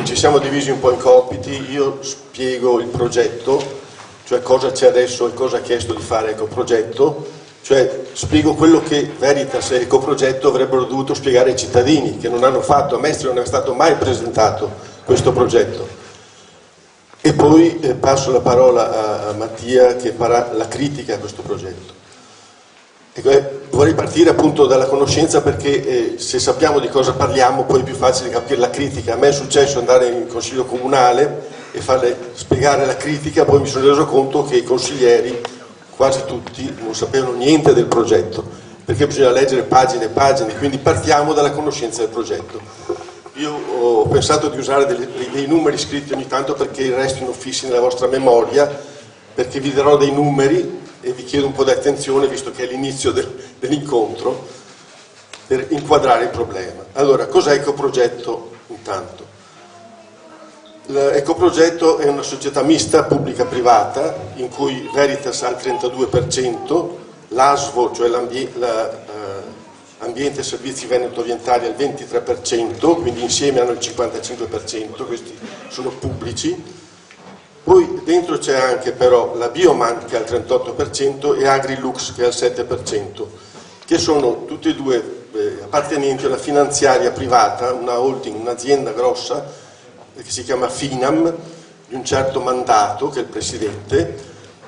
Ci siamo divisi un po' in compiti, io spiego il progetto, cioè cosa c'è adesso e cosa ha chiesto di fare Ecoprogetto, cioè spiego quello che Veritas e Ecoprogetto avrebbero dovuto spiegare ai cittadini, che non hanno fatto. A Mestre non è stato mai presentato questo progetto. E poi passo la parola a Mattia che farà la critica a questo progetto. Vorrei partire appunto dalla conoscenza, perché se sappiamo di cosa parliamo poi è più facile capire la critica. A me è successo andare in consiglio comunale e farle spiegare la critica, poi mi sono reso conto che i consiglieri, quasi tutti, non sapevano niente del progetto, perché bisogna leggere pagine e pagine, quindi partiamo dalla conoscenza del progetto. Io ho pensato di usare dei numeri scritti ogni tanto perché restino fissi nella vostra memoria, perché vi darò dei numeri e vi chiedo un po' di attenzione, visto che è l'inizio dell'incontro, per inquadrare il problema. Allora, cos'è Ecoprogetto intanto? L'Ecoprogetto è una società mista pubblica-privata in cui Veritas ha il 32%, l'ASVO, cioè l'Ambiente e Servizi Veneto Orientali, al 23%, quindi insieme hanno il 55%, questi sono pubblici. Poi dentro c'è anche però la Bioman che ha il 38% e Agrilux che ha il 7%, che sono tutti e due appartenenti alla finanziaria privata, una holding, un'azienda grossa che si chiama Finam, di un certo mandato, che è il presidente,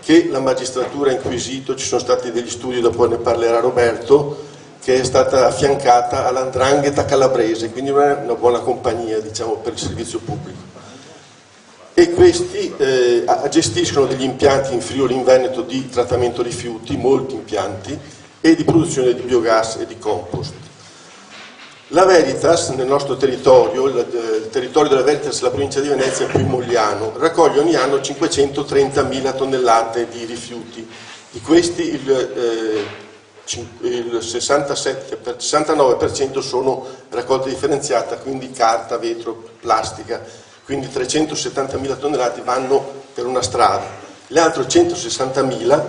che la magistratura ha inquisito. Ci sono stati degli studi, dopo ne parlerà Roberto, che è stata affiancata all''ndrangheta calabrese, quindi non è una buona compagnia, diciamo, per il servizio pubblico. E questi gestiscono degli impianti in Friuli, in Veneto, di trattamento rifiuti, molti impianti, e di produzione di biogas e di compost. La Veritas, nel nostro territorio, il territorio della Veritas, la provincia di Venezia, qui Mogliano, raccoglie ogni anno 530.000 tonnellate di rifiuti. Di questi il 69% sono raccolta differenziata, quindi carta, vetro, plastica. Quindi 370.000 tonnellate vanno per una strada, le altre 160.000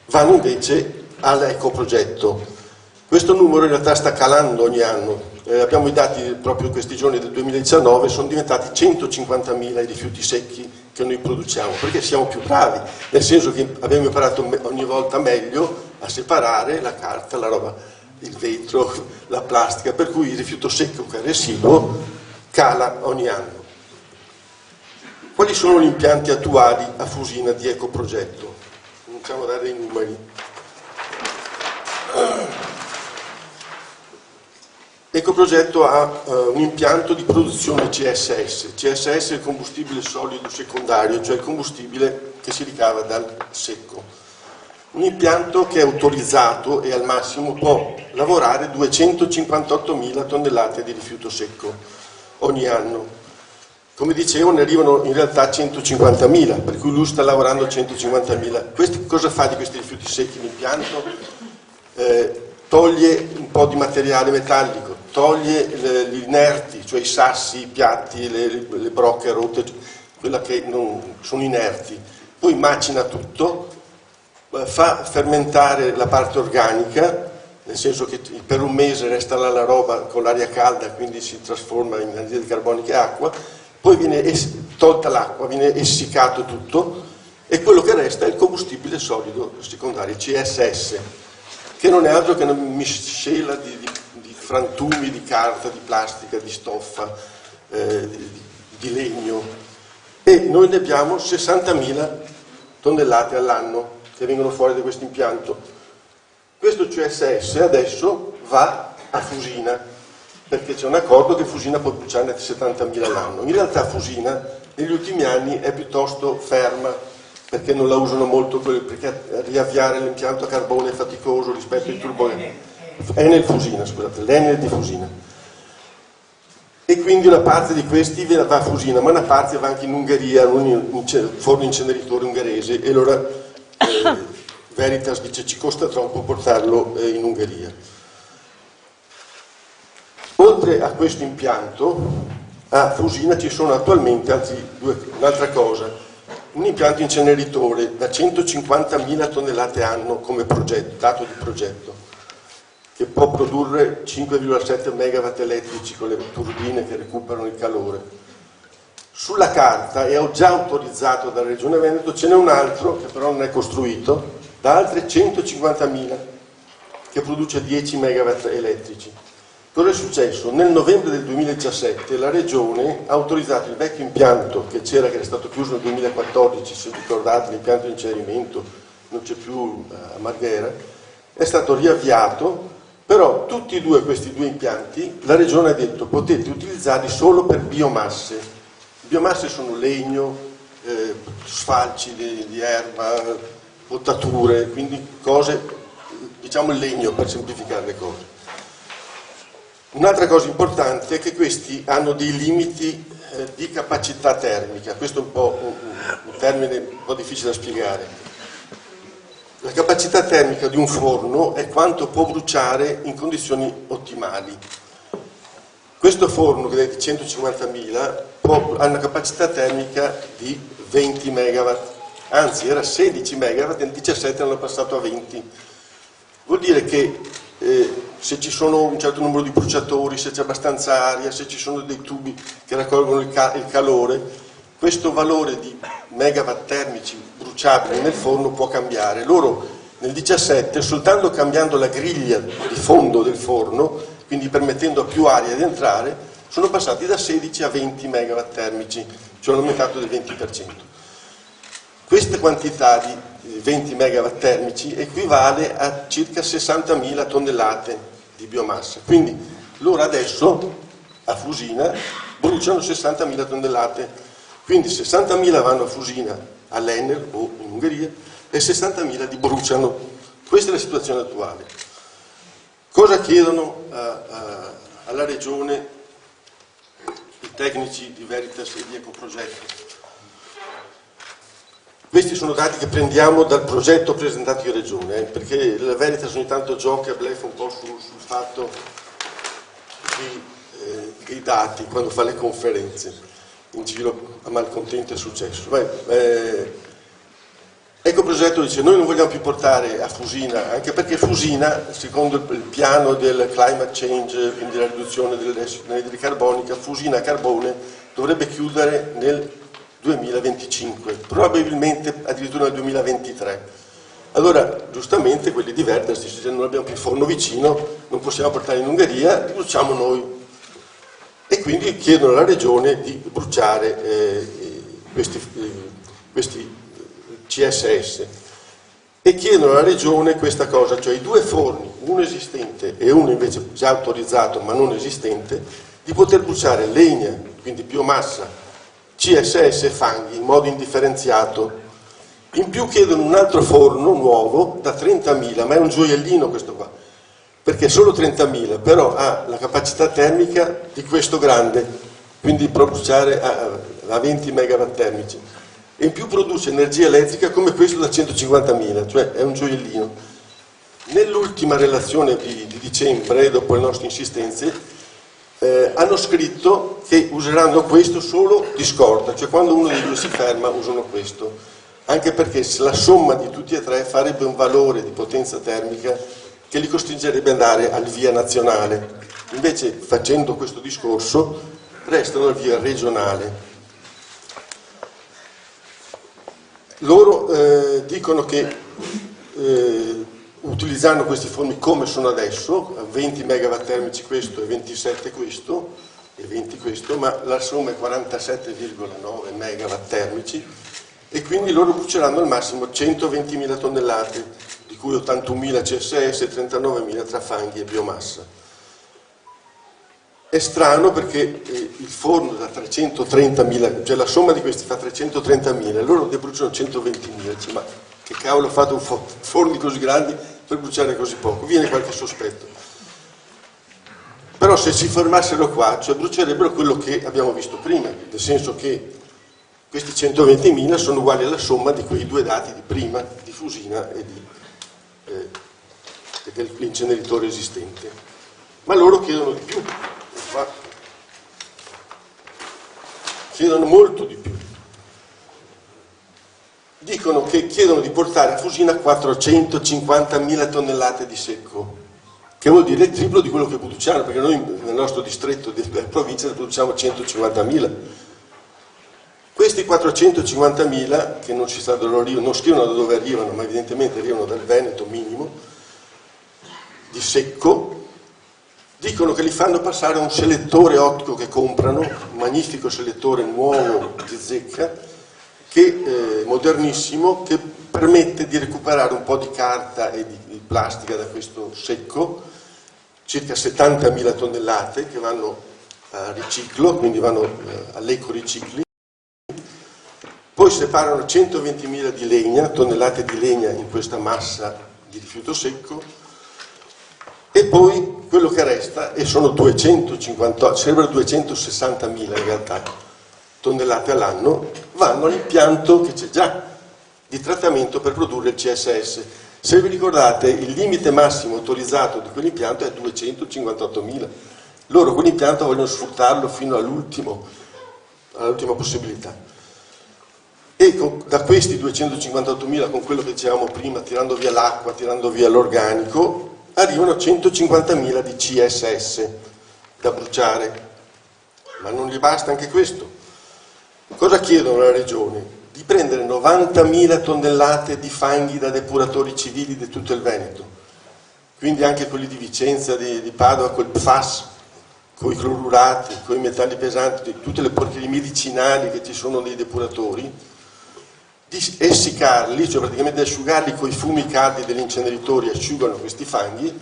vanno invece all'Ecoprogetto. Questo numero in realtà sta calando ogni anno, abbiamo i dati proprio in questi giorni del 2019, sono diventati 150.000 i rifiuti secchi che noi produciamo, perché siamo più bravi, nel senso che abbiamo imparato ogni volta meglio a separare la carta, la roba, il vetro, la plastica, per cui il rifiuto secco che è residuo cala ogni anno. Quali sono gli impianti attuali a Fusina di Ecoprogetto? Cominciamo a dare dei numeri. Ecoprogetto ha un impianto di produzione CSS. CSS è il combustibile solido secondario, cioè il combustibile che si ricava dal secco. Un impianto che è autorizzato e al massimo può lavorare 258.000 tonnellate di rifiuto secco ogni anno. Come dicevo, ne arrivano in realtà 150.000, per cui lui sta lavorando 150.000. Cosa fa di questi rifiuti secchi l'impianto? Toglie un po' di materiale metallico, toglie gli inerti, cioè i sassi, i piatti, le brocche rotte, quella che non sono inerti. Poi macina tutto, fa fermentare la parte organica, nel senso che per un mese resta là la roba con l'aria calda, quindi si trasforma in anidride carbonica e acqua. Poi viene tolta l'acqua, viene essiccato tutto e quello che resta è il combustibile solido secondario, CSS, che non è altro che una miscela di frantumi, di carta, di plastica, di stoffa, di legno. E noi ne abbiamo 60.000 tonnellate all'anno che vengono fuori da questo impianto. Questo CSS adesso va a Fusina, perché c'è un accordo che Fusina può bruciarne 70.000 all'anno. In realtà Fusina negli ultimi anni è piuttosto ferma, perché non la usano molto, perché riavviare l'impianto a carbone è faticoso rispetto ai turboni. Enel Fusina, scusate, l'Enel di Fusina. E quindi una parte di questi va a Fusina, ma una parte va anche in Ungheria, un forno inceneritore ungherese, e allora Veritas dice ci costa troppo portarlo in Ungheria. Oltre a questo impianto, a Fusina ci sono attualmente un'altra cosa. un impianto inceneritore da 150.000 tonnellate anno come progetto, dato di progetto, che può produrre 5,7 megawatt elettrici con le turbine che recuperano il calore. Sulla carta è già autorizzato dalla Regione Veneto, ce n'è un altro che però non è costruito, da altre 150.000, che produce 10 megawatt elettrici. Cosa è successo? Nel novembre del 2017 la Regione ha autorizzato il vecchio impianto che c'era, che era stato chiuso nel 2014, se ricordate l'impianto di incenerimento non c'è più a Marghera, è stato riavviato, però tutti e due questi due impianti la Regione ha detto potete utilizzarli solo per biomasse. Biomasse sono legno, sfalci di erba, potature, quindi cose, diciamo il legno per semplificare le cose. Un'altra cosa importante è che questi hanno dei limiti di capacità termica, questo è un po' un termine un po' difficile da spiegare. La capacità termica di un forno è quanto può bruciare in condizioni ottimali. Questo forno, che è di 150.000, ha una capacità termica di 20 megawatt, anzi era 16 megawatt, nel 2017 hanno passato a 20. Vuol dire che se ci sono un certo numero di bruciatori, se c'è abbastanza aria, se ci sono dei tubi che raccolgono il calore, questo valore di megawatt termici bruciabili nel forno può cambiare. Loro nel 2017, soltanto cambiando la griglia di fondo del forno, quindi permettendo a più aria di entrare, sono passati da 16 a 20 megawatt termici, cioè un aumentato del 20%. Questa quantità di 20 megawatt termici equivale a circa 60.000 tonnellate di biomassa. Quindi loro adesso a Fusina bruciano 60.000 tonnellate, quindi 60.000 vanno a Fusina, all'Enel o in Ungheria e 60.000 li bruciano. Questa è la situazione attuale. Cosa chiedono alla Regione i tecnici di Veritas e di Ecoprogetto? Questi sono dati che prendiamo dal progetto presentato in Regione, perché la Veritas ogni tanto gioca e bleffa un po' sul fatto dei dati quando fa le conferenze. In giro a malcontento è successo. Ecoprogetto dice noi non vogliamo più portare a Fusina, anche perché Fusina, secondo il piano del climate change, quindi la riduzione dell'anidride carbonica, Fusina Carbone dovrebbe chiudere nel 2025, probabilmente addirittura nel 2023. Allora, giustamente, quelli di Veritas dicono non abbiamo più il forno vicino, non possiamo portare in Ungheria, li bruciamo noi. E quindi chiedono alla Regione di bruciare questi CSS. E chiedono alla Regione questa cosa, cioè i due forni, uno esistente e uno invece già autorizzato ma non esistente, di poter bruciare legna, quindi biomassa, CSS e fanghi in modo indifferenziato. In più chiedono un altro forno nuovo da 30.000, ma è un gioiellino questo qua, perché è solo 30.000, però ha la capacità termica di questo grande, quindi può bruciare a 20 megawatt termici. E in più produce energia elettrica come questo da 150.000, cioè è un gioiellino. Nell'ultima relazione di dicembre, dopo le nostre insistenze, hanno scritto che useranno questo solo di scorta, cioè quando uno dei due si ferma usano questo, anche perché la somma di tutti e tre farebbe un valore di potenza termica che li costringerebbe ad andare al via nazionale. Invece, facendo questo discorso, restano al via regionale. Loro dicono che utilizzando questi forni come sono adesso, 20 megawatt termici questo e 27 questo, e 20 questo, ma la somma è 47,9 megawatt termici, e quindi loro bruceranno al massimo 120.000 tonnellate, di cui 81.000 CSS e 39.000 tra fanghi e biomassa. È strano perché il forno da 330.000, cioè la somma di questi fa 330.000, loro ne bruciano 120.000, dice, ma che cavolo ha fatto forni così grandi per bruciare così poco? Viene qualche sospetto. Però se si fermassero qua, cioè brucierebbero quello che abbiamo visto prima, nel senso che questi 120.000 sono uguali alla somma di quei due dati di prima, di Fusina e dell'inceneritore esistente. Ma loro chiedono di più, chiedono molto di più. dicono che chiedono di portare a Fusina 450.000 tonnellate di secco, che vuol dire il triplo di quello che produciamo, perché noi nel nostro distretto della provincia ne produciamo 150.000. Questi 450.000, che non scrivono da dove arrivano, ma evidentemente arrivano dal Veneto minimo, di secco, dicono che li fanno passare a un selettore ottico che comprano, un magnifico selettore nuovo di zecca, modernissimo, che permette di recuperare un po' di carta e di plastica da questo secco, circa 70.000 tonnellate che vanno a riciclo, quindi vanno all'ecoricicli. Poi separano 120.000 di legna, tonnellate di legna in questa massa di rifiuto secco, e poi quello che resta, e sono 250, sarebbero 260.000 in realtà, tonnellate all'anno, vanno all'impianto che c'è già di trattamento per produrre il CSS. Se vi ricordate, il limite massimo autorizzato di quell'impianto è 258.000. Loro quell'impianto vogliono sfruttarlo fino all'ultima possibilità. E da questi 258.000, con quello che dicevamo prima, tirando via l'acqua, tirando via l'organico, arrivano 150.000 di CSS da bruciare. Ma non gli basta anche questo. Cosa chiedono alla Regione? Di prendere 90.000 tonnellate di fanghi da depuratori civili di tutto il Veneto, quindi anche quelli di Vicenza, di Padova, col PFAS, con i clorurati, con i metalli pesanti, tutte le porcherie medicinali che ci sono nei depuratori, di essiccarli, cioè praticamente asciugarli con i fumi caldi degli inceneritori, asciugano questi fanghi,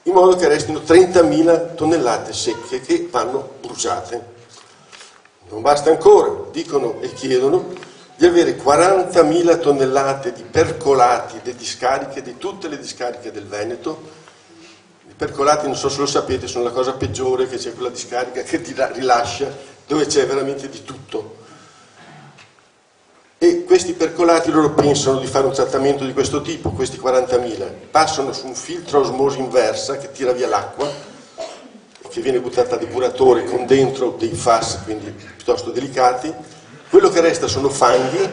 in modo che restino 30.000 tonnellate secche che vanno bruciate. Non basta ancora, dicono e chiedono di avere 40.000 tonnellate di percolati di discariche, di tutte le discariche del Veneto. I percolati, non so se lo sapete, sono la cosa peggiore, che c'è quella discarica che rilascia, dove c'è veramente di tutto. E questi percolati loro pensano di fare un trattamento di questo tipo, questi 40.000, passano su un filtro a osmosi inversa che tira via l'acqua, che viene buttata a depuratore con dentro dei FAS, quindi piuttosto delicati. Quello che resta sono fanghi,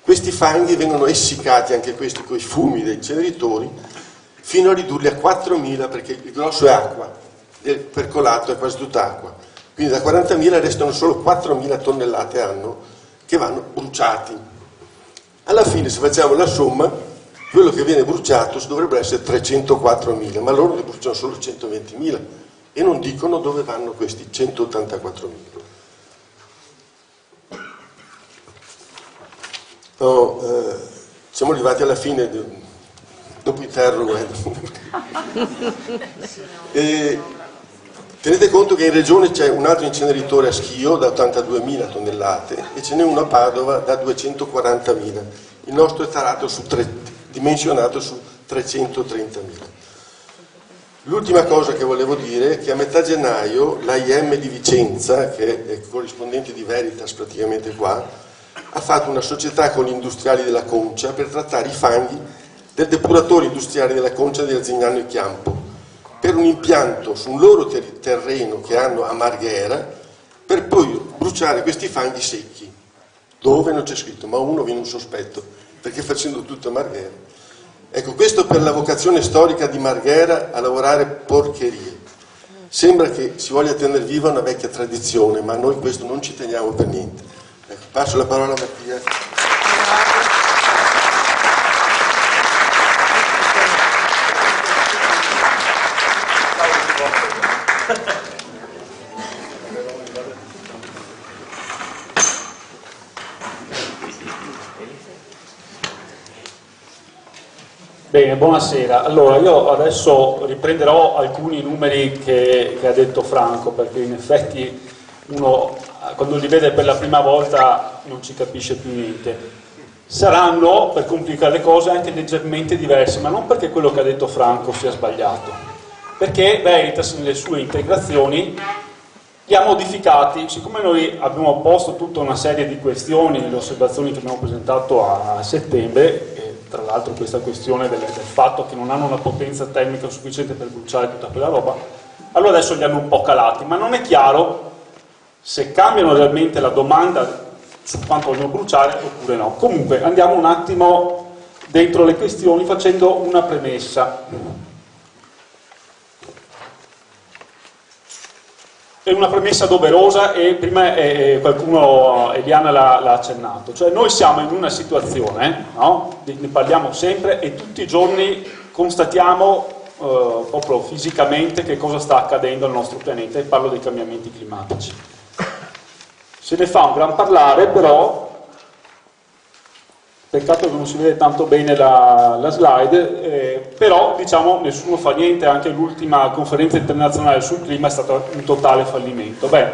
questi fanghi vengono essiccati anche questi con i fumi dei inceneritori, fino a ridurli a 4.000, perché il grosso è acqua, il percolato è quasi tutta acqua. Quindi da 40.000 restano solo 4.000 tonnellate anno che vanno bruciati. Alla fine, se facciamo la somma, quello che viene bruciato dovrebbe essere 304.000, ma loro ne bruciano solo 120.000 e non dicono dove vanno questi 184.000. Siamo arrivati alla fine, dopo interrogo. Tenete conto che in regione c'è un altro inceneritore a Schio da 82.000 tonnellate e ce n'è uno a Padova da 240.000. Il nostro è dimensionato su 330.000. L'ultima cosa che volevo dire è che a metà gennaio l'AIM di Vicenza, che è corrispondente di Veritas praticamente qua, ha fatto una società con gli industriali della Concia per trattare i fanghi del depuratore industriale della Concia di Arzignano e Chiampo, per un impianto su un loro terreno che hanno a Marghera, per poi bruciare questi fanghi secchi, dove non c'è scritto, ma uno viene un sospetto, perché facendo tutto a Marghera. Ecco, questo per la vocazione storica di Marghera a lavorare porcherie. Sembra che si voglia tenere viva una vecchia tradizione, ma noi questo non ci teniamo per niente. Ecco, passo la parola a Mattia. Bene, buonasera. Allora, io adesso riprenderò alcuni numeri che ha detto Franco, perché in effetti uno quando li vede per la prima volta non ci capisce più niente. Saranno, per complicare le cose, anche leggermente diversi, ma non perché quello che ha detto Franco sia sbagliato, perché Veritas nelle sue integrazioni li ha modificati. Siccome noi abbiamo posto tutta una serie di questioni nelle osservazioni che abbiamo presentato a settembre, tra l'altro questa questione del fatto che non hanno una potenza termica sufficiente per bruciare tutta quella roba, allora adesso li hanno un po' calati, ma non è chiaro se cambiano realmente la domanda su quanto vogliono bruciare oppure no. Comunque andiamo un attimo dentro le questioni facendo una premessa. È una premessa doverosa e prima qualcuno, Eliana l'ha accennato, cioè noi siamo in una situazione, no? Ne parliamo sempre e tutti i giorni constatiamo proprio fisicamente che cosa sta accadendo al nostro pianeta, e parlo dei cambiamenti climatici. Se ne fa un gran parlare, però peccato che non si vede tanto bene la slide, però diciamo nessuno fa niente, anche l'ultima conferenza internazionale sul clima è stata un totale fallimento. Beh,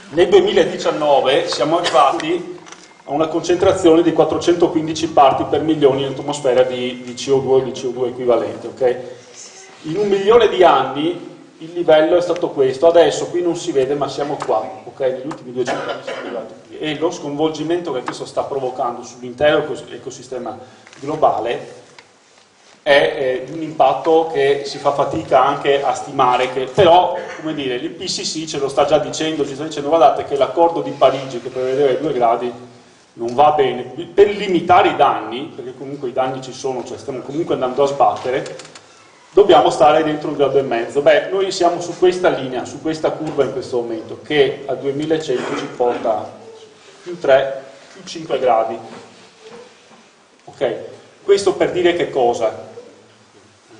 nel 2019 siamo arrivati a una concentrazione di 415 parti per milione in atmosfera di CO2 o di CO2 equivalente, ok? In 1 milione di anni il livello è stato questo, adesso qui non si vede ma siamo qua, ok? Negli ultimi 200 anni siamo arrivati qui e lo sconvolgimento che questo sta provocando sull'intero ecosistema globale è di un impatto che si fa fatica anche a stimare, che però, come dire, l'IPCC ce lo sta già dicendo, ci sta dicendo guardate che l'accordo di Parigi che prevedeva i 2 gradi non va bene, per limitare i danni, perché comunque i danni ci sono, cioè stiamo comunque andando a sbattere, dobbiamo stare dentro 1,5 gradi. Beh, noi siamo su questa linea, su questa curva in questo momento, che al 2100 ci porta a più 3, più 5 gradi. Ok? Questo per dire che cosa?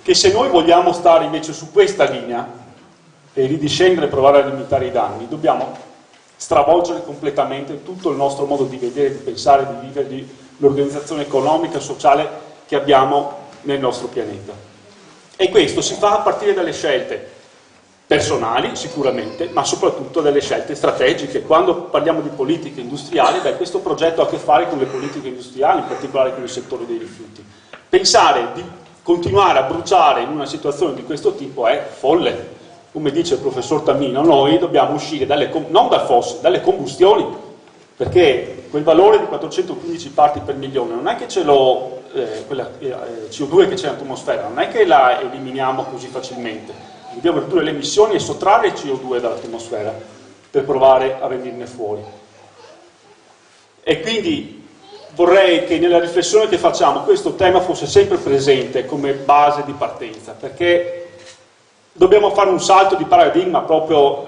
Che se noi vogliamo stare invece su questa linea e ridiscendere e provare a limitare i danni, dobbiamo stravolgere completamente tutto il nostro modo di vedere, di pensare, di vivere, l'organizzazione economica e sociale che abbiamo nel nostro pianeta. E questo si fa a partire dalle scelte personali, sicuramente, ma soprattutto dalle scelte strategiche. Quando parliamo di politiche industriali, beh, questo progetto ha a che fare con le politiche industriali, in particolare con il settore dei rifiuti. Pensare di continuare a bruciare in una situazione di questo tipo è folle. Come dice il professor Tamino, noi dobbiamo uscire non dal fossile, dalle combustioni, perché quel valore di 415 parti per milione non è che ce lo quella CO2 che c'è in atmosfera, non è che la eliminiamo così facilmente, dobbiamo ridurre le emissioni e sottrarre il CO2 dall'atmosfera per provare a venirne fuori. E quindi vorrei che nella riflessione che facciamo questo tema fosse sempre presente come base di partenza, perché dobbiamo fare un salto di paradigma proprio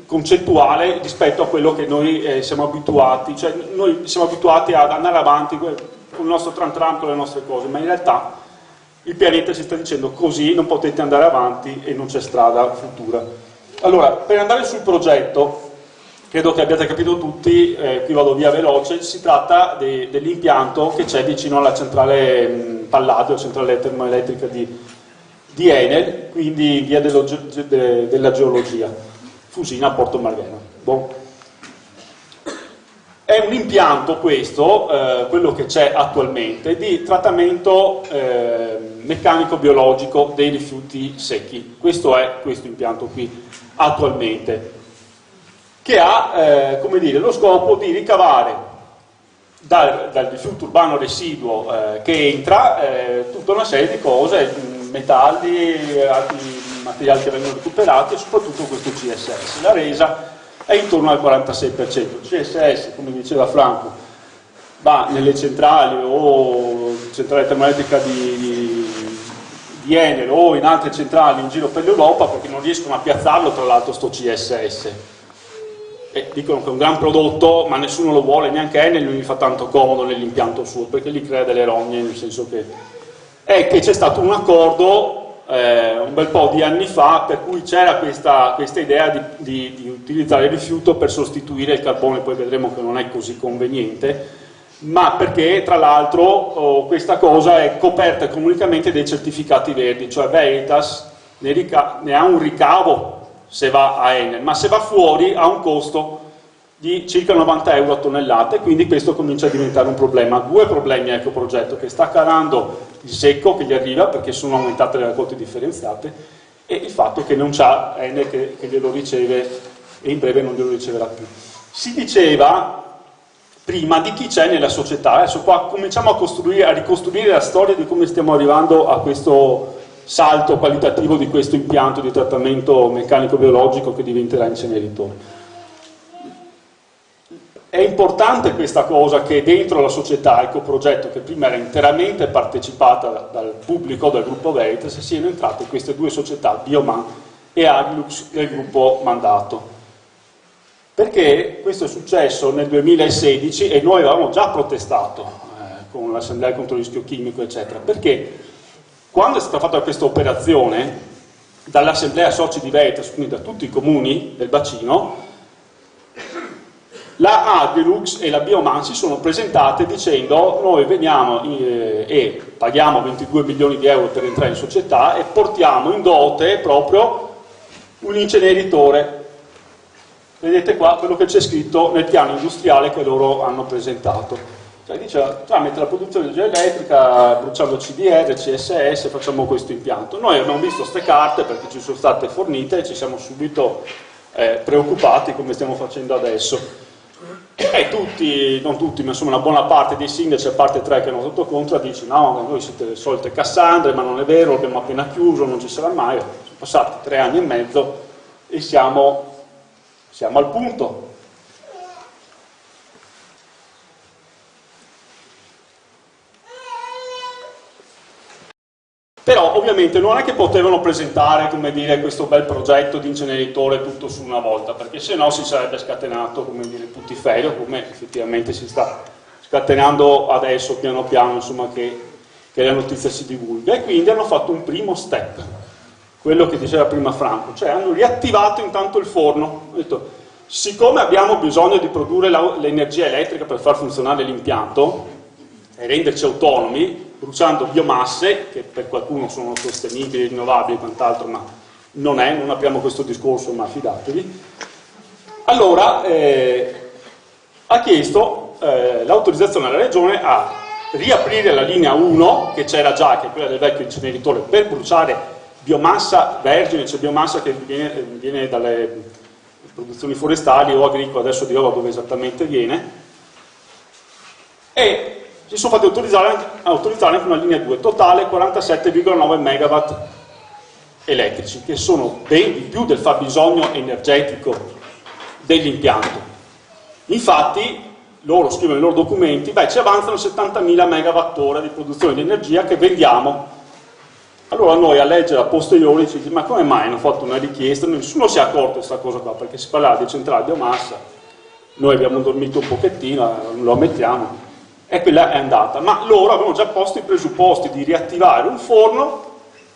concettuale rispetto a quello che noi siamo abituati, cioè noi siamo abituati ad andare avanti con il nostro tram tram, con le nostre cose, ma in realtà il pianeta ci sta dicendo così non potete andare avanti e non c'è strada futura. Allora, per andare sul progetto, credo che abbiate capito tutti, qui vado via veloce, si tratta dell'impianto che c'è vicino alla centrale Palladio, centrale termoelettrica di Enel, quindi via della geologia, Fusina, Porto Marghera. Bon. È un impianto questo, quello che c'è attualmente, di trattamento meccanico-biologico dei rifiuti secchi. Questo è questo impianto qui attualmente, che ha come dire, lo scopo di ricavare dal rifiuto urbano residuo che entra tutta una serie di cose, metalli, altri materiali che vengono recuperati e soprattutto questo CSS. La resa è intorno al 46%. Il CSS, come diceva Franco, va nelle centrali o centrale termoelettrica di Enel o in altre centrali in giro per l'Europa, perché non riescono a piazzarlo tra l'altro sto CSS. E dicono che è un gran prodotto, ma nessuno lo vuole, neanche Enel non gli fa tanto comodo nell'impianto suo, perché gli crea delle rogne, nel senso che è che c'è stato un accordo un bel po' di anni fa per cui c'era questa idea di utilizzare il rifiuto per sostituire il carbone, poi vedremo che non è così conveniente, ma perché tra l'altro questa cosa è coperta economicamente dai certificati verdi, cioè Veritas ne ha un ricavo se va a Enel, ma se va fuori ha un costo di circa 90 euro a tonnellata, e quindi questo comincia a diventare un problema. Due problemi ecco progetto, che sta calando il secco che gli arriva perché sono aumentate le raccolte differenziate, e il fatto che non c'ha Enel che glielo riceve e in breve non glielo riceverà più. Si diceva prima di chi c'è nella società, adesso qua cominciamo a ricostruire la storia di come stiamo arrivando a questo salto qualitativo di questo impianto di trattamento meccanico-biologico che diventerà inceneritore. È importante questa cosa che dentro la società Ecoprogetto, che prima era interamente partecipata dal pubblico, dal gruppo Veritas, siano entrate queste due società, Bioman e Agilux del gruppo Mandato. Perché questo è successo nel 2016 e noi avevamo già protestato con l'Assemblea contro il rischio chimico, eccetera, perché quando è stata fatta questa operazione dall'Assemblea Soci di Veritas, quindi da tutti i comuni del bacino, la Agilux e la Bioman si sono presentate dicendo noi veniamo e paghiamo 22 milioni di euro per entrare in società e portiamo in dote proprio un inceneritore. Vedete qua quello che c'è scritto nel piano industriale che loro hanno presentato. Cioè dice, tramite la produzione di energia elettrica, bruciando CDR, CSS, facciamo questo impianto. Noi abbiamo visto queste carte perché ci sono state fornite e ci siamo subito preoccupati come stiamo facendo adesso. E tutti, non tutti, ma insomma una buona parte dei sindaci, a parte 3 che hanno votato contro, dice no, noi siete le solite Cassandre, ma non è vero, abbiamo appena chiuso, non ci sarà mai. Sono passati 3 anni e mezzo e siamo al punto. Però ovviamente non è che potevano presentare, come dire, questo bel progetto di inceneritore tutto su una volta, perché se no si sarebbe scatenato, come dire, il putiferio, come effettivamente si sta scatenando adesso piano piano, insomma, che la notizia si divulga. E quindi hanno fatto un primo step, quello che diceva prima Franco, cioè hanno riattivato intanto il forno. Hanno detto, siccome abbiamo bisogno di produrre l'energia elettrica per far funzionare l'impianto e renderci autonomi, bruciando biomasse, che per qualcuno sono sostenibili, rinnovabili e quant'altro, ma non apriamo questo discorso, ma fidatevi. Allora ha chiesto l'autorizzazione alla Regione a riaprire la linea 1, che c'era già, che è quella del vecchio inceneritore, per bruciare biomassa vergine, cioè biomassa che viene dalle produzioni forestali o agricole, adesso dirò dove esattamente viene, e si sono fatti autorizzare anche una linea 2, totale 47,9 megawatt elettrici, che sono ben di più del fabbisogno energetico dell'impianto. Infatti, loro scrivono nei loro documenti, ci avanzano 70.000 megawattora di produzione di energia che vendiamo. Allora noi a leggere a posteriori ci dice, ma come mai hanno fatto una richiesta? Nessuno si è accorto di questa cosa qua, perché si parlava di centrale biomassa, noi abbiamo dormito un pochettino, lo ammettiamo, e quella è andata, ma loro avevano già posto i presupposti di riattivare un forno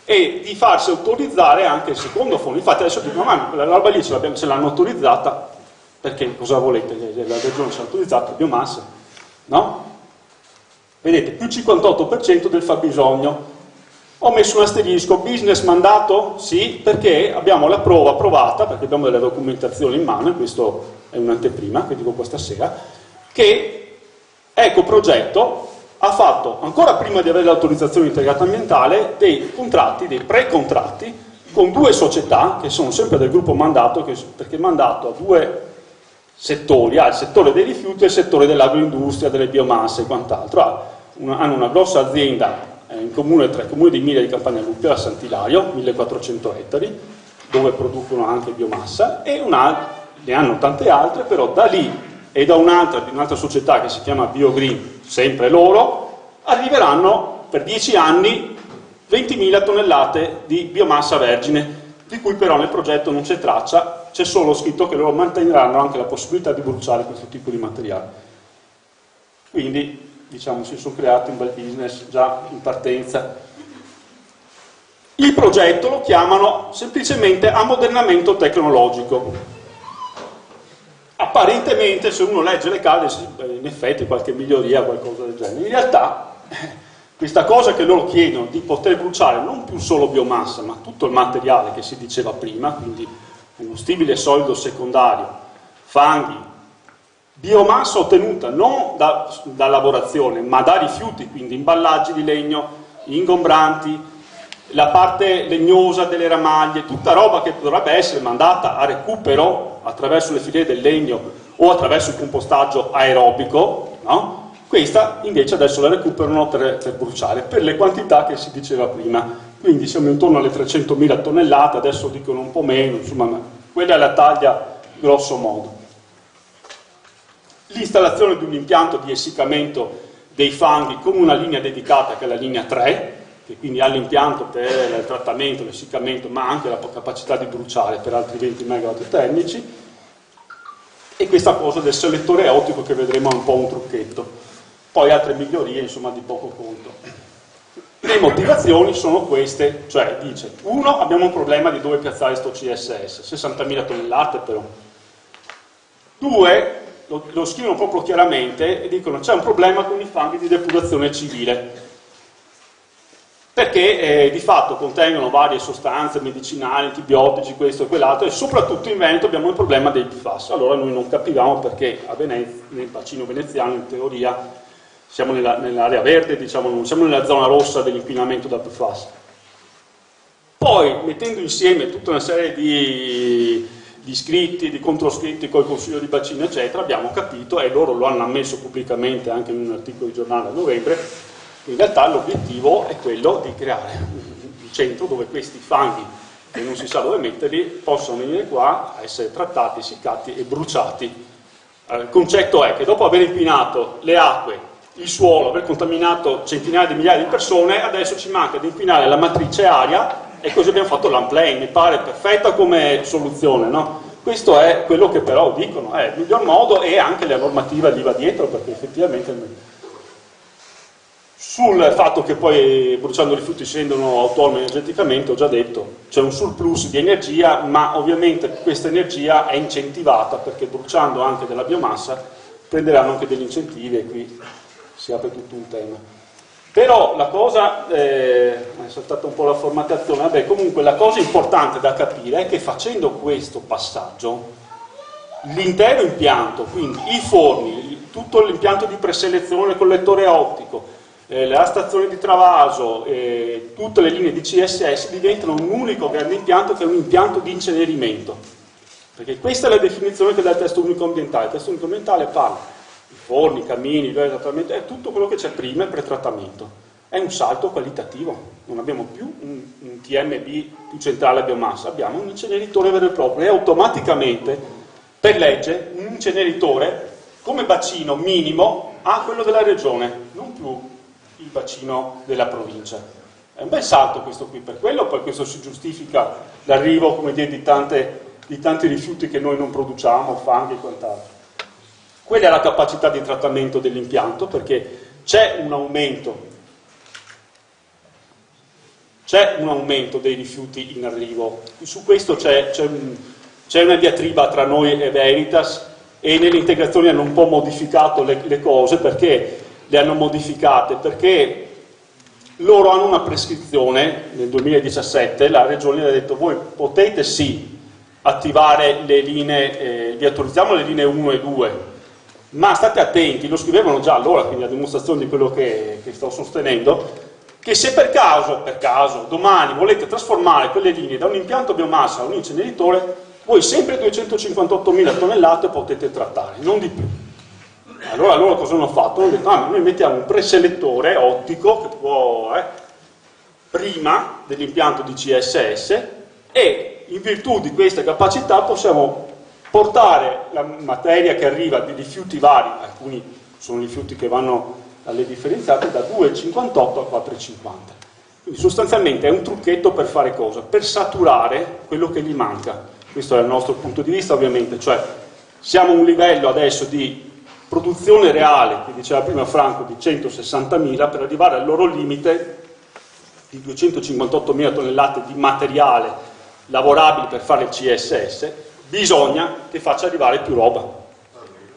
e di farsi autorizzare anche il secondo forno. Infatti adesso dicono, ma quella roba lì ce l'hanno autorizzata, perché cosa volete? La Regione ci ha autorizzato biomassa, no? Vedete, più 58% del fabbisogno. Ho messo un asterisco, business mandato? Sì, perché abbiamo la prova provata, perché abbiamo delle documentazioni in mano, e questo è un'anteprima, che dico questa sera, che Ecoprogetto ha fatto, ancora prima di avere l'autorizzazione integrata ambientale, dei contratti, dei pre-contratti, con 2 società, che sono sempre del gruppo Mandato, perché Mandato ha 2 settori, ha il settore dei rifiuti e il settore dell'agroindustria, delle biomasse e quant'altro. Hanno una grossa azienda in comune tra i comuni di Emilia di Campagna Luppia, la Sant'Ilario, 1400 ettari, dove producono anche biomassa, e ne hanno tante altre, però da lì e da un'altra società che si chiama BioGreen, sempre loro, arriveranno per 10 anni 20.000 tonnellate di biomassa vergine, di cui però nel progetto non c'è traccia, c'è solo scritto che loro manterranno anche la possibilità di bruciare questo tipo di materiale. Quindi, diciamo, si sono creati un bel business già in partenza. Il progetto lo chiamano semplicemente ammodernamento tecnologico. Apparentemente, se uno legge le case, in effetti qualche miglioria, qualcosa del genere. In realtà, questa cosa che loro chiedono di poter bruciare non più solo biomassa, ma tutto il materiale che si diceva prima, quindi combustibile solido secondario, fanghi, biomassa ottenuta non da lavorazione, ma da rifiuti, quindi imballaggi di legno, ingombranti, la parte legnosa delle ramaglie, tutta roba che dovrebbe essere mandata a recupero attraverso le filiere del legno o attraverso il compostaggio aerobico, no? Questa invece adesso la recuperano per bruciare, per le quantità che si diceva prima. Quindi siamo intorno alle 300.000 tonnellate, adesso dicono un po' meno, insomma, quella è la taglia grosso modo. l'installazione di un impianto di essiccamento dei fanghi con una linea dedicata che è la linea 3, che quindi ha l'impianto per il trattamento, l'essiccamento, ma anche la capacità di bruciare per altri 20 MW termici, e questa cosa del selettore ottico che vedremo è un po' un trucchetto. Poi altre migliorie, insomma, di poco conto. Le motivazioni sono queste, cioè dice, 1, abbiamo un problema di dove piazzare sto CSS, 60.000 tonnellate però. 2, lo scrivono proprio chiaramente e dicono c'è un problema con i fanghi di depurazione civile, perché di fatto contengono varie sostanze medicinali, antibiotici, questo e quell'altro, e soprattutto in Veneto abbiamo il problema dei PFAS. Allora noi non capivamo perché a Venezia, nel bacino veneziano, in teoria siamo nell'area verde, diciamo, non siamo nella zona rossa dell'inquinamento da PFAS. Poi, mettendo insieme tutta una serie di scritti, di controscritti col Consiglio di Bacino, eccetera, abbiamo capito, e loro lo hanno ammesso pubblicamente anche in un articolo di giornale a novembre, in realtà l'obiettivo è quello di creare un centro dove questi fanghi, che non si sa dove metterli, possono venire qua a essere trattati, essiccati e bruciati. Il concetto è che dopo aver inquinato le acque, il suolo, aver contaminato centinaia di migliaia di persone, adesso ci manca di inquinare la matrice aria, e così abbiamo fatto l'unplane. Mi pare perfetta come soluzione, no? Questo è quello che però dicono, è il miglior modo, e anche la normativa lì va dietro, perché effettivamente sul fatto che poi bruciando rifiuti si rendono autonomi energeticamente, ho già detto, c'è un surplus di energia, ma ovviamente questa energia è incentivata, perché bruciando anche della biomassa prenderanno anche degli incentivi, e qui si apre tutto un tema. Però la cosa, è saltata un po' la formattazione, vabbè, comunque la cosa importante da capire è che facendo questo passaggio, l'intero impianto, quindi i forni, tutto l'impianto di preselezione, collettore ottico, la stazione di travaso, tutte le linee di CSS diventano un unico grande impianto, che è un impianto di incenerimento, perché questa è la definizione che dà il testo unico ambientale. Il testo unico ambientale parla di forni, camini, livelli di trattamento, è tutto quello che c'è prima, il pretrattamento. È un salto qualitativo, non abbiamo più un TMB più centrale a biomassa, abbiamo un inceneritore vero e proprio, e automaticamente per legge un inceneritore come bacino minimo ha quello della regione, non più il bacino della provincia. È un bel salto questo qui, per quello poi questo si giustifica l'arrivo, come dire, di tanti rifiuti che noi non produciamo, fanghi e quant'altro. Quella è la capacità di trattamento dell'impianto, perché c'è un aumento dei rifiuti in arrivo. Su questo c'è una diatriba tra noi e Veritas, e nelle integrazioni hanno un po' modificato le cose. Perché le hanno modificate? Perché loro hanno una prescrizione, nel 2017 la regione ha detto: voi potete sì attivare le linee, vi autorizziamo le linee 1 e 2, ma state attenti, lo scrivevano già allora, quindi a dimostrazione di quello che sto sostenendo, che se per caso domani volete trasformare quelle linee da un impianto biomassa a un inceneritore, voi sempre 258.000 tonnellate potete trattare, non di più. Allora loro cosa hanno fatto? Hanno detto: ma noi mettiamo un preselettore ottico che può prima dell'impianto di CSS, e in virtù di queste capacità possiamo portare la materia che arriva di rifiuti vari, alcuni sono rifiuti che vanno alle differenziate, da 2,58 a 4,50. Quindi sostanzialmente è un trucchetto per fare cosa? Per saturare quello che gli manca. Questo è il nostro punto di vista, ovviamente, cioè siamo a un livello adesso di produzione reale, che diceva prima Franco, di 160.000, per arrivare al loro limite di 258.000 tonnellate di materiale lavorabile per fare il CSS, bisogna che faccia arrivare più roba.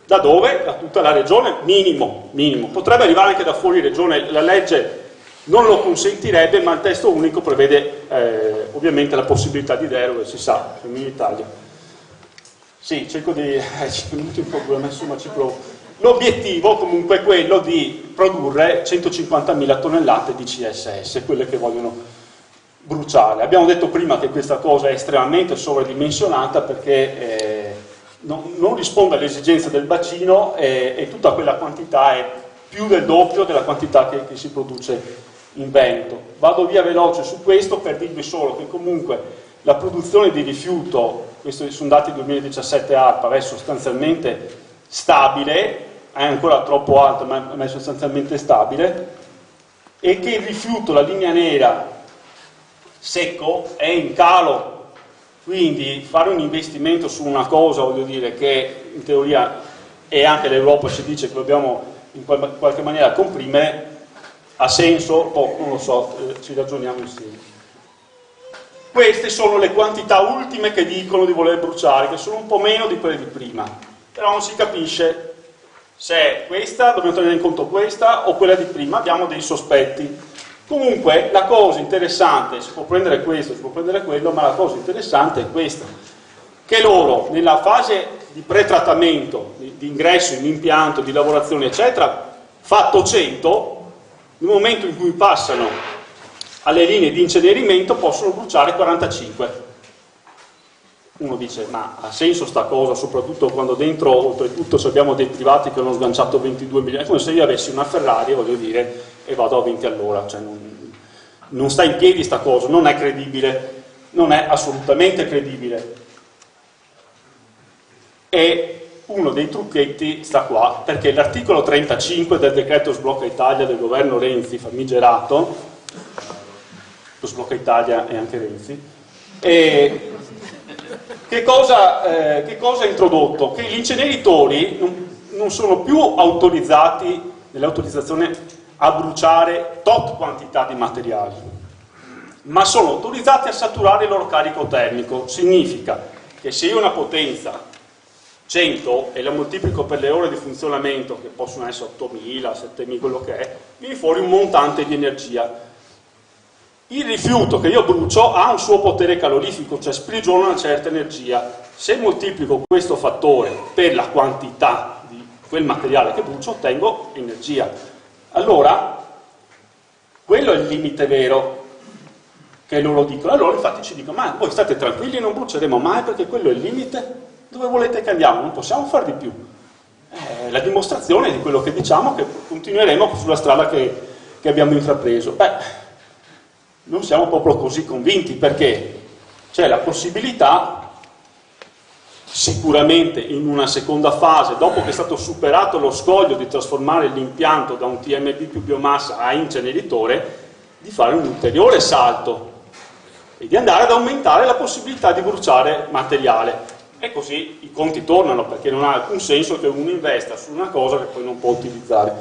Da dove? Da tutta la regione, minimo. Potrebbe arrivare anche da fuori regione, la legge non lo consentirebbe, ma il testo unico prevede ovviamente la possibilità di deroghe, si sa, siamo in Italia. Sì, cerco di... 5 minuti un po' due, ma insomma ci provo. L'obiettivo comunque è quello di produrre 150.000 tonnellate di CSS, quelle che vogliono bruciare. Abbiamo detto prima che questa cosa è estremamente sovradimensionata, perché non risponde alle esigenze del bacino, e tutta quella quantità è più del doppio della quantità che si produce in Veneto. Vado via veloce su questo per dirvi solo che comunque la produzione di rifiuto, questi sono dati 2017 ARPA, sostanzialmente stabile, è ancora troppo alto ma è sostanzialmente stabile, e che il rifiuto, la linea nera secco, è in calo. Quindi fare un investimento su una cosa, voglio dire, che in teoria, e anche l'Europa ci dice che dobbiamo in qualche maniera comprimere, ha senso? Non lo so, ci ragioniamo insieme. Queste sono le quantità ultime che dicono di voler bruciare, che sono un po' meno di quelle di prima, però non si capisce se è questa, dobbiamo tenere in conto questa o quella di prima, abbiamo dei sospetti. Comunque la cosa interessante, si può prendere questo, si può prendere quello, ma la cosa interessante è questa, che loro nella fase di pretrattamento, di ingresso in impianto, di lavorazione eccetera, fatto 100, nel momento in cui passano alle linee di incenerimento possono bruciare 45. Uno dice, ma ha senso sta cosa, soprattutto quando dentro oltretutto abbiamo dei privati che hanno sganciato 22 milioni, è come se io avessi una Ferrari, voglio dire, e vado a 20 all'ora, cioè non sta in piedi sta cosa, non è credibile, non è assolutamente credibile. E uno dei trucchetti sta qua, perché l'articolo 35 del decreto Sblocca Italia del governo Renzi, famigerato, lo Sblocca Italia e anche Renzi, e che cosa ha introdotto? Che gli inceneritori non sono più autorizzati nell'autorizzazione a bruciare tot quantità di materiali, ma sono autorizzati a saturare il loro carico termico. Significa che se io ho una potenza 100 e la moltiplico per le ore di funzionamento, che possono essere 8000, 7000, quello che è, viene fuori un montante di energia. Il rifiuto che io brucio ha un suo potere calorifico, cioè sprigiona una certa energia. Se moltiplico questo fattore per la quantità di quel materiale che brucio, ottengo energia. Allora, quello è il limite vero che loro dicono. Allora infatti ci dicono, ma voi state tranquilli, non bruceremo mai perché quello è il limite. Dove volete che andiamo? Non possiamo fare di più. La dimostrazione di quello che diciamo, che continueremo sulla strada che abbiamo intrapreso. Beh, non siamo proprio così convinti, perché c'è la possibilità, sicuramente in una seconda fase, dopo che è stato superato lo scoglio di trasformare l'impianto da un TMB più biomassa a inceneritore, di fare un ulteriore salto e di andare ad aumentare la possibilità di bruciare materiale. E così i conti tornano, perché non ha alcun senso che uno investa su una cosa che poi non può utilizzare.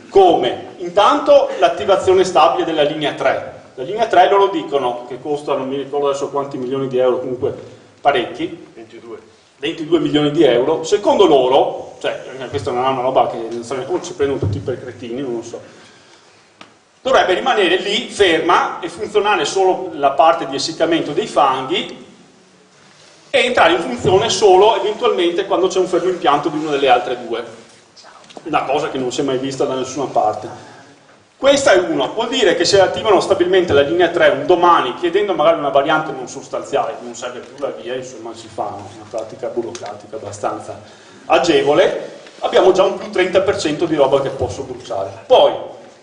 Come? Intanto l'attivazione stabile della linea 3. La linea 3 loro dicono che costa, non mi ricordo adesso quanti milioni di euro, comunque parecchi, 22 milioni di euro. Secondo loro, cioè questa non è una roba che ci prendono tutti per cretini, non lo so, dovrebbe rimanere lì ferma e funzionare solo la parte di essiccamento dei fanghi e entrare in funzione solo eventualmente quando c'è un fermo impianto di una delle altre due, una cosa che non si è mai vista da nessuna parte. Questa è una, vuol dire che se attivano stabilmente la linea 3 un domani, chiedendo magari una variante non sostanziale, non serve più la via, insomma si fa una pratica burocratica abbastanza agevole, abbiamo già un più 30% di roba che posso bruciare. Poi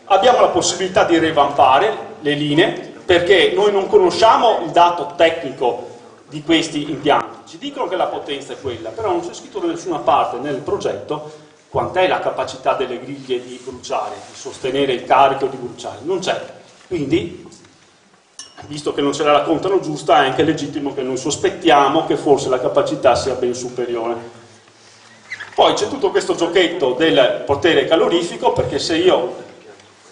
abbiamo la possibilità di revampare le linee, perché noi non conosciamo il dato tecnico di questi impianti. Ci dicono che la potenza è quella, però non c'è scritto da nessuna parte nel progetto quant'è la capacità delle griglie di bruciare, di sostenere il carico di bruciare. Non c'è. Quindi, visto che non ce la raccontano giusta, è anche legittimo che noi sospettiamo che forse la capacità sia ben superiore. Poi c'è tutto questo giochetto del potere calorifico, perché se io,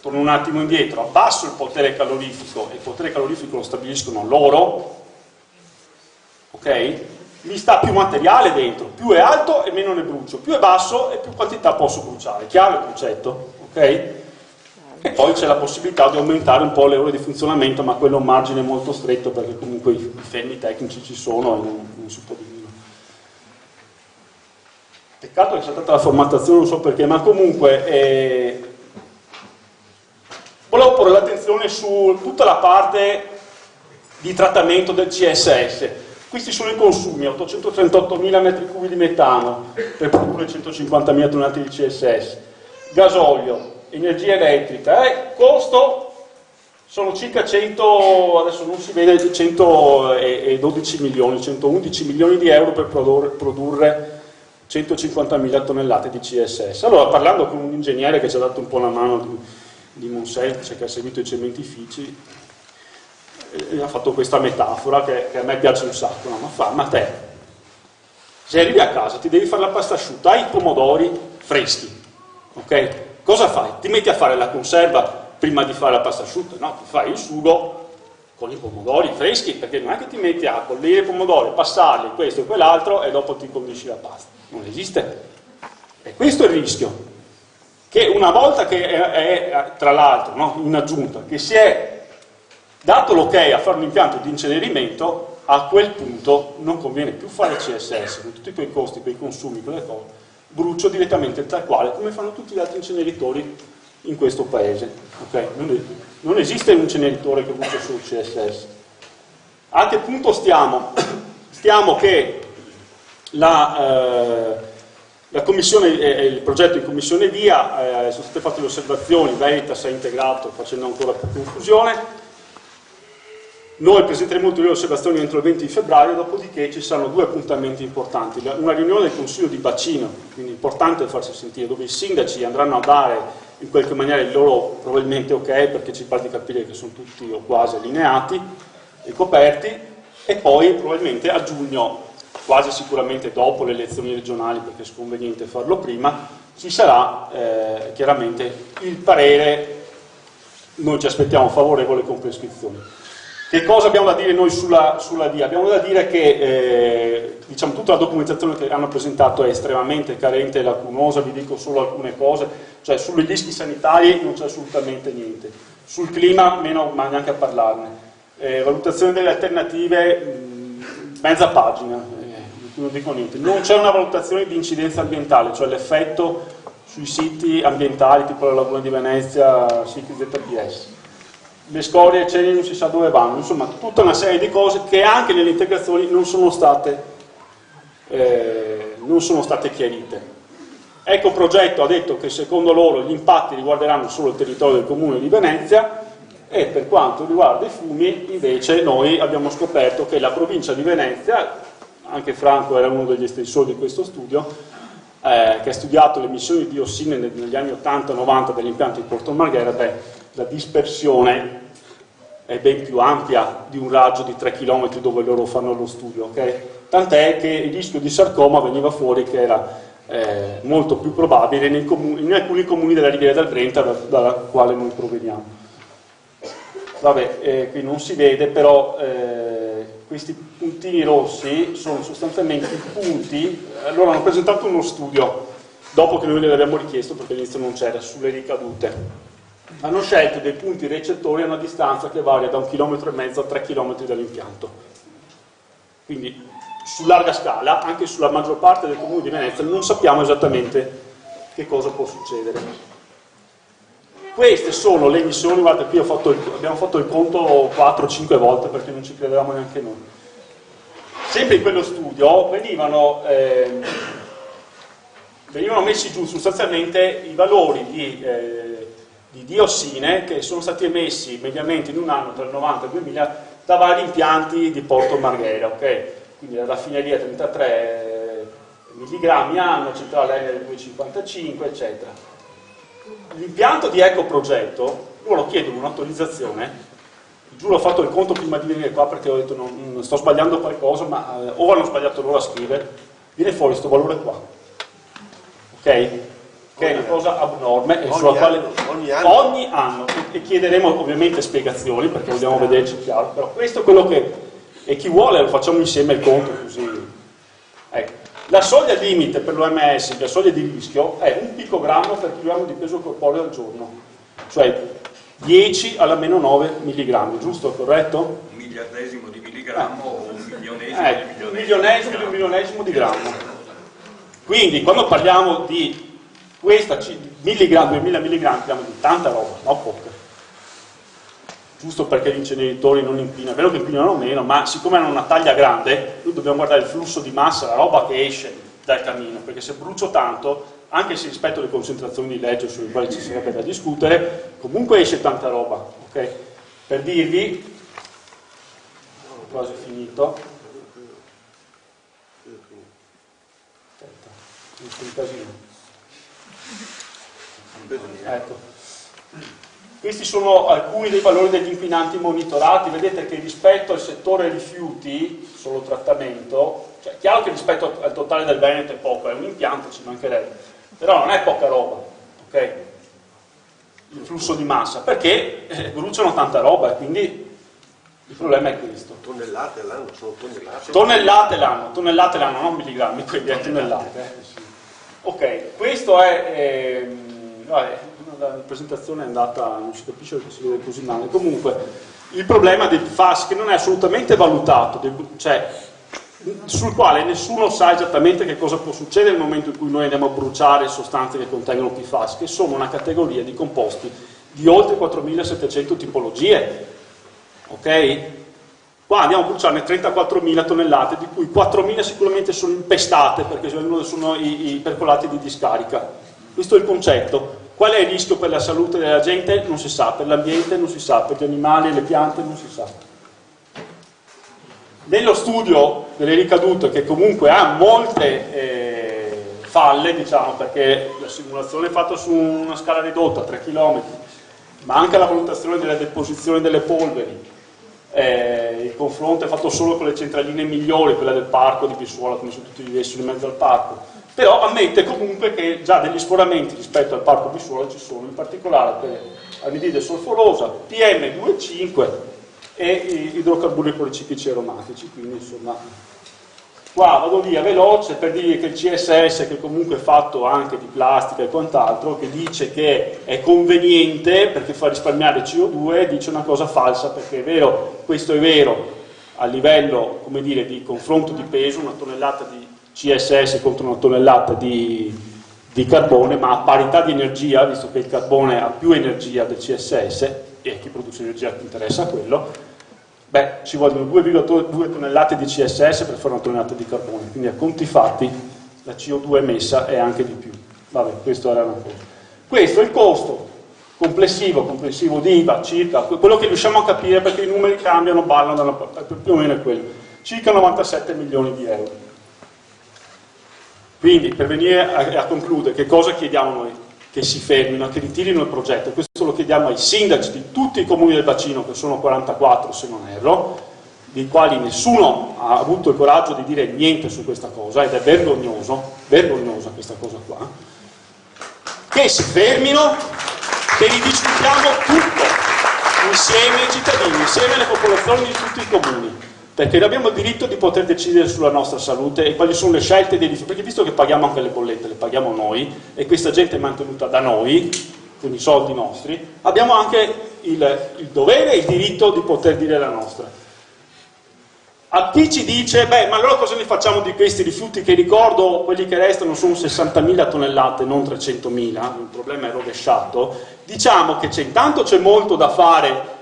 torno un attimo indietro, abbasso il potere calorifico, e il potere calorifico lo stabiliscono loro, ok? Mi sta più materiale dentro, più è alto e meno ne brucio, più è basso e più quantità posso bruciare. Chiaro il concetto? Ok? E poi c'è la possibilità di aumentare un po' le ore di funzionamento, ma quello è un margine molto stretto, perché comunque i fermi tecnici ci sono e non si può dire. Peccato che sia stata la formattazione, non so perché, ma comunque volevo porre l'attenzione su tutta la parte di trattamento del CSS. Questi sono i consumi: 838.000 metri cubi di metano per produrre 150.000 tonnellate di CSS, gasolio, energia elettrica, costo sono circa 100, adesso non si vede, 112 milioni, 111 milioni di euro per produrre 150.000 tonnellate di CSS. Allora, parlando con un ingegnere che ci ha dato un po' la mano di Monselce, che ha seguito i cementifici, ha fatto questa metafora che a me piace un sacco, no? Ma te, se arrivi a casa, ti devi fare la pasta asciutta, hai i pomodori freschi, ok? Cosa fai? Ti metti a fare la conserva prima di fare la pasta asciutta? No, ti fai il sugo con i pomodori freschi, perché non è che ti metti a bollire i pomodori, passarli, questo e quell'altro, e dopo ti condisci la pasta. Non esiste. E questo è il rischio. Che una volta che è tra l'altro, no, in aggiunta, che si è dato l'ok a fare un impianto di incenerimento, a quel punto non conviene più fare CSS, con tutti quei costi, quei consumi, quelle cose, brucio direttamente tal quale, come fanno tutti gli altri inceneritori in questo paese. Okay? Non esiste un inceneritore che brucia sul CSS. A che punto stiamo? Stiamo che la commissione, il progetto in commissione via, sono state fatte le osservazioni, Veritas ha integrato facendo ancora più confusione. Noi presenteremo tutte le osservazioni entro il 20 di febbraio, dopodiché ci saranno due appuntamenti importanti. Una riunione del Consiglio di Bacino, quindi importante farsi sentire, dove i sindaci andranno a dare in qualche maniera il loro probabilmente ok, perché ci pare di capire che sono tutti o quasi allineati e coperti, e poi probabilmente a giugno, quasi sicuramente dopo le elezioni regionali, perché è sconveniente farlo prima, ci sarà chiaramente il parere, noi ci aspettiamo favorevole con prescrizioni. Che cosa abbiamo da dire noi sulla via? Abbiamo da dire che diciamo, tutta la documentazione che hanno presentato è estremamente carente e lacunosa, vi dico solo alcune cose, cioè sui rischi sanitari non c'è assolutamente niente, sul clima meno, ma neanche a parlarne, valutazione delle alternative, mezza pagina, non dico niente, non c'è una valutazione di incidenza ambientale, cioè l'effetto sui siti ambientali tipo la Laguna di Venezia, siti ZPS. Le scorie ceneri non si sa dove vanno, insomma tutta una serie di cose che anche nelle integrazioni non sono state chiarite. Ecoprogetto ha detto che secondo loro gli impatti riguarderanno solo il territorio del comune di Venezia, e per quanto riguarda i fumi invece noi abbiamo scoperto che la provincia di Venezia, anche Franco era uno degli estensori di questo studio, che ha studiato le emissioni di diossine negli anni 80-90 dell'impianto di Porto Marghera, la dispersione è ben più ampia di un raggio di 3 km dove loro fanno lo studio, okay? Tant'è che il rischio di sarcoma veniva fuori che era molto più probabile in alcuni comuni della Riviera del Brenta dalla quale noi proveniamo. Vabbè, qui non si vede, però questi puntini rossi sono sostanzialmente i punti. Loro hanno presentato uno studio dopo che noi gliel'abbiamo richiesto, perché all'inizio non c'era, sulle ricadute. Hanno scelto dei punti recettori a una distanza che varia da 1,5 km a 3 km dall'impianto. Quindi su larga scala, anche sulla maggior parte del comune di Venezia, non sappiamo esattamente che cosa può succedere. Queste sono le emissioni, guardate, qui abbiamo fatto il conto 4-5 volte perché non ci credevamo neanche noi. Sempre in quello studio venivano messi giù sostanzialmente i valori di diossine che sono stati emessi mediamente in un anno tra il 90 e il 2000 da vari impianti di Porto Marghera, ok? Quindi la raffineria 33 mg anno, centrale Enel 255, eccetera. L'impianto di ecoprogetto, loro chiedono un'autorizzazione, giuro ho fatto il conto prima di venire qua perché ho detto non sto sbagliando qualcosa, ma o hanno sbagliato loro a scrivere, viene fuori questo valore qua, ok? Che è una cosa abnorme e sulla quale ogni anno, e chiederemo ovviamente spiegazioni perché vogliamo vederci chiaro, però questo è quello che, e chi vuole lo facciamo insieme il conto così. Ecco. La soglia limite per l'OMS, la soglia di rischio, è 1 picogrammo per chilogrammo di peso corporeo al giorno, cioè 10 alla meno 9 milligrammi, giusto? Corretto? Un miliardesimo di milligrammo o un milionesimo di un milionesimo di grammo. Quindi quando parliamo di questa milligrammi, 2000 milligrammi, parliamo di tanta roba, no poca. Giusto perché gli inceneritori non inquinano, è vero che inquinano meno, ma siccome hanno una taglia grande, noi dobbiamo guardare il flusso di massa, la roba che esce dal camino, perché se brucio tanto, anche se rispetto alle concentrazioni di legge sulle quali ci sarebbe da discutere, comunque esce tanta roba, ok? Per dirvi, ho quasi finito, un casino. Ecco. Questi sono alcuni dei valori degli inquinanti monitorati. Vedete che rispetto al settore rifiuti, solo trattamento, cioè chiaro che rispetto al totale del Veneto è poco, è un impianto, ci mancherebbe, però non è poca roba, ok? Il flusso di massa, perché bruciano tanta roba e quindi il problema è questo. Tonnellate all'anno, sono tonnellate. Tonnellate l'anno, non milligrammi, quindi è tonnellate. Sì. Ok, questo è... vabbè, la presentazione è andata, non si capisce perché si vede così male. Comunque, il problema dei PFAS che non è assolutamente valutato, cioè sul quale nessuno sa esattamente che cosa può succedere nel momento in cui noi andiamo a bruciare sostanze che contengono PFAS, che sono una categoria di composti di oltre 4.700 tipologie. Ok? Qua andiamo a bruciarne 34.000 tonnellate, di cui 4.000 sicuramente sono impestate perché sono i percolati di discarica. Questo è il concetto. Qual è il rischio per la salute della gente? Non si sa, per l'ambiente non si sa, per gli animali e le piante non si sa. Nello studio delle ricadute, che comunque ha molte falle, diciamo, perché la simulazione è fatta su una scala ridotta, 3 km, ma anche la valutazione della deposizione delle polveri, il confronto è fatto solo con le centraline migliori, quella del parco di Bissuola, come se tutti vivessero in mezzo al parco, però ammette comunque che già degli sforamenti rispetto al parco Bissuola ci sono, in particolare per anidride solforosa, PM2,5 e idrocarburi policiclici aromatici. Quindi insomma, qua vado via veloce per dire che il CSS, che comunque è fatto anche di plastica e quant'altro, che dice che è conveniente perché fa risparmiare CO2, dice una cosa falsa, perché è vero, questo è vero a livello, come dire, di confronto di peso, una tonnellata di CSS contro una tonnellata di carbone, ma a parità di energia, visto che il carbone ha più energia del CSS, e a chi produce energia ti interessa quello, beh, ci vogliono 2,2 tonnellate di CSS per fare una tonnellata di carbone, quindi a conti fatti la CO2 emessa è anche di più. Vabbè, questo era una cosa. Questo è il costo complessivo di IVA, circa, quello che riusciamo a capire perché i numeri cambiano, ballano, più o meno è quello, circa 97 milioni di euro. Quindi, per venire a concludere, che cosa chiediamo noi? Che si fermino, che ritirino il progetto. Questo lo chiediamo ai sindaci di tutti i comuni del bacino, che sono 44 se non erro, dei quali nessuno ha avuto il coraggio di dire niente su questa cosa, ed è vergognosa questa cosa qua. Che si fermino, che ridiscutiamo tutto, insieme ai cittadini, insieme alle popolazioni di tutti i comuni. Perché abbiamo il diritto di poter decidere sulla nostra salute e quali sono le scelte dei rifiuti, perché visto che paghiamo anche le bollette, le paghiamo noi e questa gente è mantenuta da noi, con i soldi nostri, abbiamo anche il dovere e il diritto di poter dire la nostra. A chi ci dice, beh, ma allora cosa ne facciamo di questi rifiuti che ricordo, quelli che restano sono 60.000 tonnellate, non 300.000, il problema è rovesciato, diciamo che intanto c'è molto da fare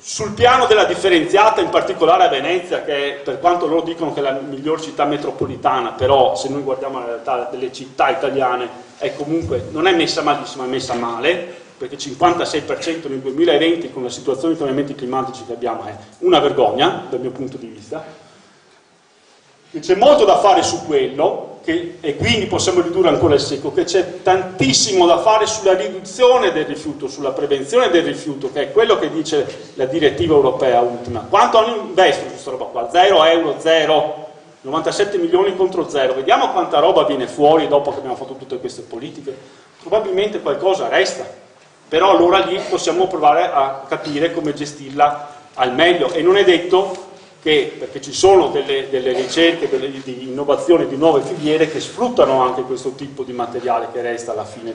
sul piano della differenziata, in particolare a Venezia, che per quanto loro dicono che è la miglior città metropolitana, però se noi guardiamo la realtà delle città italiane è comunque, non è messa malissimo, è messa male, perché il 56% nel 2020 con la situazione di cambiamenti climatici che abbiamo è una vergogna dal mio punto di vista. C'è molto da fare su quello, e quindi possiamo ridurre ancora il secco, che c'è tantissimo da fare sulla riduzione del rifiuto, sulla prevenzione del rifiuto, che è quello che dice la direttiva europea ultima. Quanto hanno investito su questa roba qua? 0 euro, 0, 97 milioni contro 0. Vediamo quanta roba viene fuori dopo che abbiamo fatto tutte queste politiche. Probabilmente qualcosa resta, però allora lì possiamo provare a capire come gestirla al meglio, e non è detto che, perché ci sono delle ricerche di innovazione di nuove filiere che sfruttano anche questo tipo di materiale che resta alla fine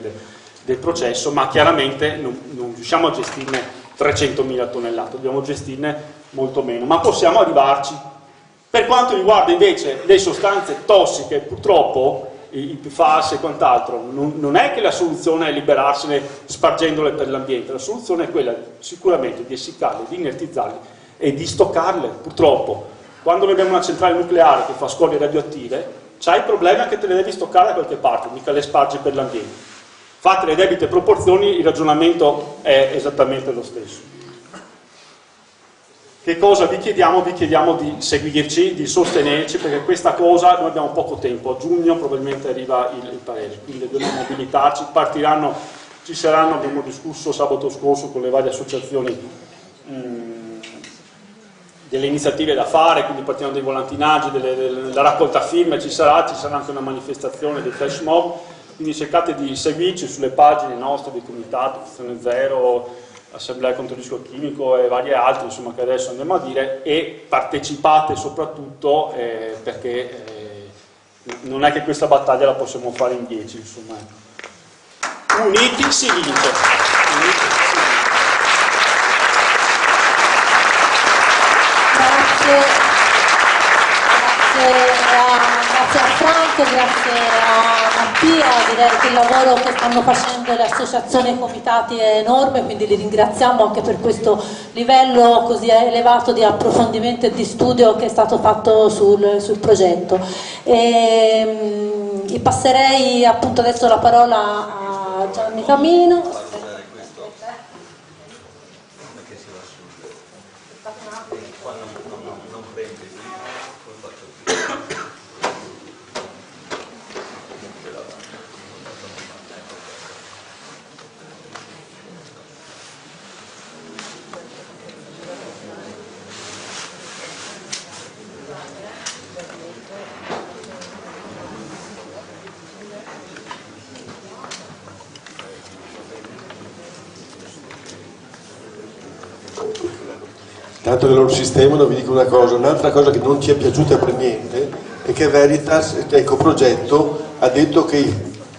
del processo, ma chiaramente non riusciamo a gestirne 300.000 tonnellate, dobbiamo gestirne molto meno, ma possiamo arrivarci. Per quanto riguarda invece le sostanze tossiche, purtroppo i PFAS e quant'altro, non è che la soluzione è liberarsene spargendole per l'ambiente, la soluzione è quella sicuramente di essiccarle, di inertizzarle e di stoccarle. Purtroppo quando noi abbiamo una centrale nucleare che fa scorie radioattive, c'hai il problema che te le devi stoccare da qualche parte, mica le spargi per l'ambiente. Fatte le debite proporzioni, il ragionamento è esattamente lo stesso. Che cosa vi chiediamo? Vi chiediamo di seguirci, di sostenerci, perché questa cosa, noi abbiamo poco tempo, a giugno probabilmente arriva il parere, quindi dobbiamo mobilitarci, partiranno, ci saranno, abbiamo discusso sabato scorso con le varie associazioni delle iniziative da fare, quindi partiranno dei volantinaggi, della raccolta firme, ci sarà anche una manifestazione dei flash mob, quindi cercate di seguirci sulle pagine nostre del comitato, Azione Zero, Assemblea contro il rischio chimico e vari altri, insomma, che adesso andiamo a dire, e partecipate soprattutto perché non è che questa battaglia la possiamo fare in 10, insomma. Uniti si vince. Uniti si vince. Grazie a Franco, grazie a Mattia, direi che il lavoro che stanno facendo le associazioni e i comitati è enorme, quindi li ringraziamo anche per questo livello così elevato di approfondimento e di studio che è stato fatto sul progetto. E passerei appunto adesso la parola a Gianni Camino. Tanto che loro sistemano, vi dico una cosa, un'altra cosa che non ci è piaciuta per niente è che Veritas, Ecoprogetto, ha detto che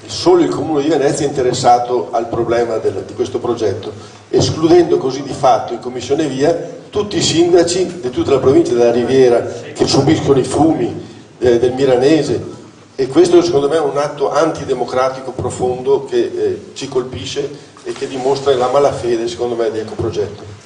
solo il Comune di Venezia è interessato al problema di questo progetto, escludendo così di fatto in Commissione Via tutti i sindaci di tutta la provincia della Riviera che subiscono i fumi del Milanese, e questo secondo me è un atto antidemocratico profondo che ci colpisce e che dimostra la malafede, secondo me, di Ecoprogetto.